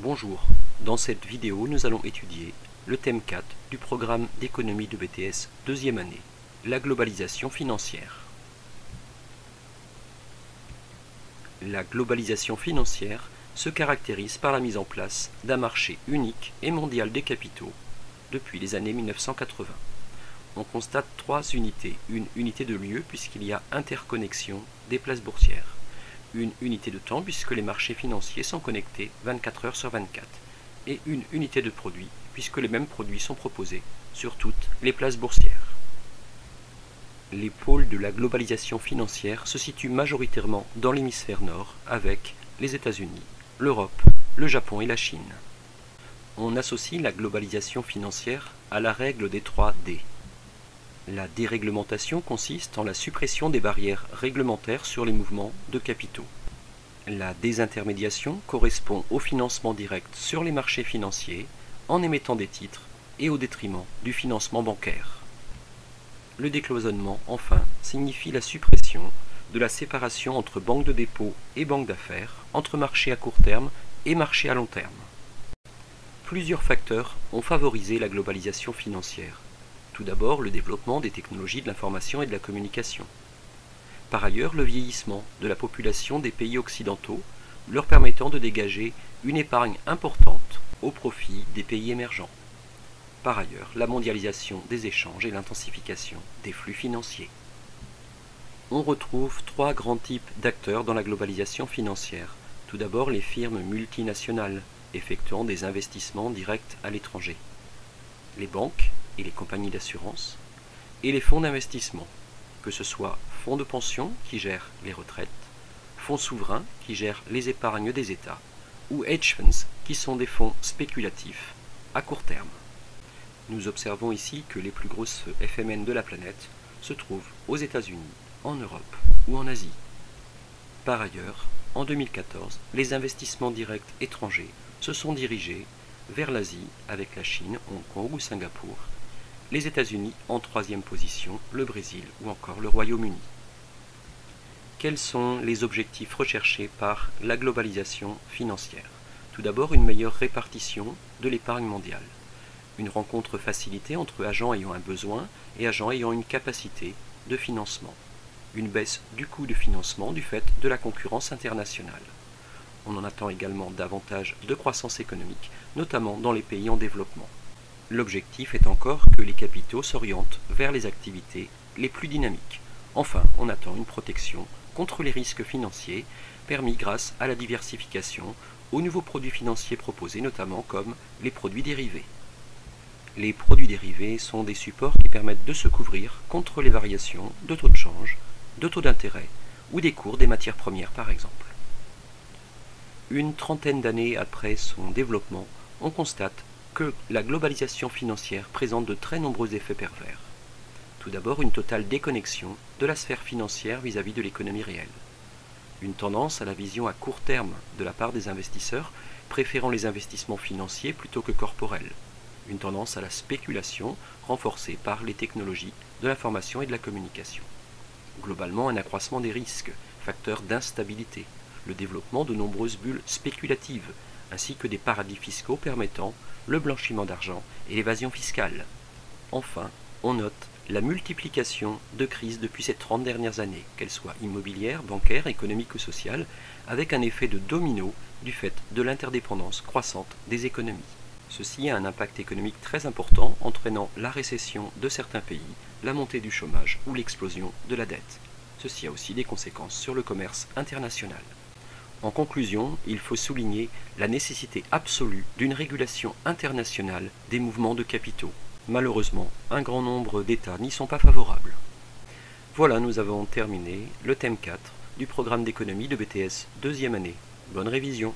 Bonjour, dans cette vidéo nous allons étudier le thème 4 du programme d'économie de BTS deuxième année, la globalisation financière. La globalisation financière se caractérise par la mise en place d'un marché unique et mondial des capitaux depuis les années 1980. On constate trois unités, une unité de lieu puisqu'il y a interconnexion des places boursières, une unité de temps puisque les marchés financiers sont connectés 24 heures sur 24, et une unité de produit puisque les mêmes produits sont proposés sur toutes les places boursières. Les pôles de la globalisation financière se situent majoritairement dans l'hémisphère nord avec les États-Unis, l'Europe, le Japon et la Chine. On associe la globalisation financière à la règle des 3 D. La déréglementation consiste en la suppression des barrières réglementaires sur les mouvements de capitaux. La désintermédiation correspond au financement direct sur les marchés financiers en émettant des titres et au détriment du financement bancaire. Le décloisonnement, enfin, signifie la suppression de la séparation entre banque de dépôt et banque d'affaires, entre marché à court terme et marché à long terme. Plusieurs facteurs ont favorisé la globalisation financière. Tout d'abord, le développement des technologies de l'information et de la communication. Par ailleurs, le vieillissement de la population des pays occidentaux, leur permettant de dégager une épargne importante au profit des pays émergents. Par ailleurs, la mondialisation des échanges et l'intensification des flux financiers. On retrouve trois grands types d'acteurs dans la globalisation financière. Tout d'abord, les firmes multinationales, effectuant des investissements directs à l'étranger. Les banques et les compagnies d'assurance, et les fonds d'investissement, que ce soit fonds de pension qui gèrent les retraites, fonds souverains qui gèrent les épargnes des États, ou hedge funds qui sont des fonds spéculatifs à court terme. Nous observons ici que les plus grosses FMN de la planète se trouvent aux États-Unis, en Europe ou en Asie. Par ailleurs, en 2014, les investissements directs étrangers se sont dirigés vers l'Asie avec la Chine, Hong Kong ou Singapour, les États-Unis en troisième position, le Brésil ou encore le Royaume-Uni. Quels sont les objectifs recherchés par la globalisation financière? Tout d'abord, une meilleure répartition de l'épargne mondiale. Une rencontre facilitée entre agents ayant un besoin et agents ayant une capacité de financement. Une baisse du coût de financement du fait de la concurrence internationale. On en attend également davantage de croissance économique, notamment dans les pays en développement. L'objectif est encore que les capitaux s'orientent vers les activités les plus dynamiques. Enfin, on attend une protection contre les risques financiers permis grâce à la diversification aux nouveaux produits financiers proposés, notamment comme les produits dérivés. Les produits dérivés sont des supports qui permettent de se couvrir contre les variations de taux de change, de taux d'intérêt ou des cours des matières premières par exemple. Une trentaine d'années après son développement, on constate que la globalisation financière présente de très nombreux effets pervers. Tout d'abord, une totale déconnexion de la sphère financière vis-à-vis de l'économie réelle. Une tendance à la vision à court terme de la part des investisseurs, préférant les investissements financiers plutôt que corporels. Une tendance à la spéculation, renforcée par les technologies de l'information et de la communication. Globalement, un accroissement des risques, facteur d'instabilité, le développement de nombreuses bulles spéculatives, ainsi que des paradis fiscaux permettant le blanchiment d'argent et l'évasion fiscale. Enfin, on note la multiplication de crises depuis ces 30 dernières années, qu'elles soient immobilières, bancaires, économiques ou sociales, avec un effet de domino du fait de l'interdépendance croissante des économies. Ceci a un impact économique très important, entraînant la récession de certains pays, la montée du chômage ou l'explosion de la dette. Ceci a aussi des conséquences sur le commerce international. En conclusion, il faut souligner la nécessité absolue d'une régulation internationale des mouvements de capitaux. Malheureusement, un grand nombre d'États n'y sont pas favorables. Voilà, nous avons terminé le thème 4 du programme d'économie de BTS deuxième année. Bonne révision!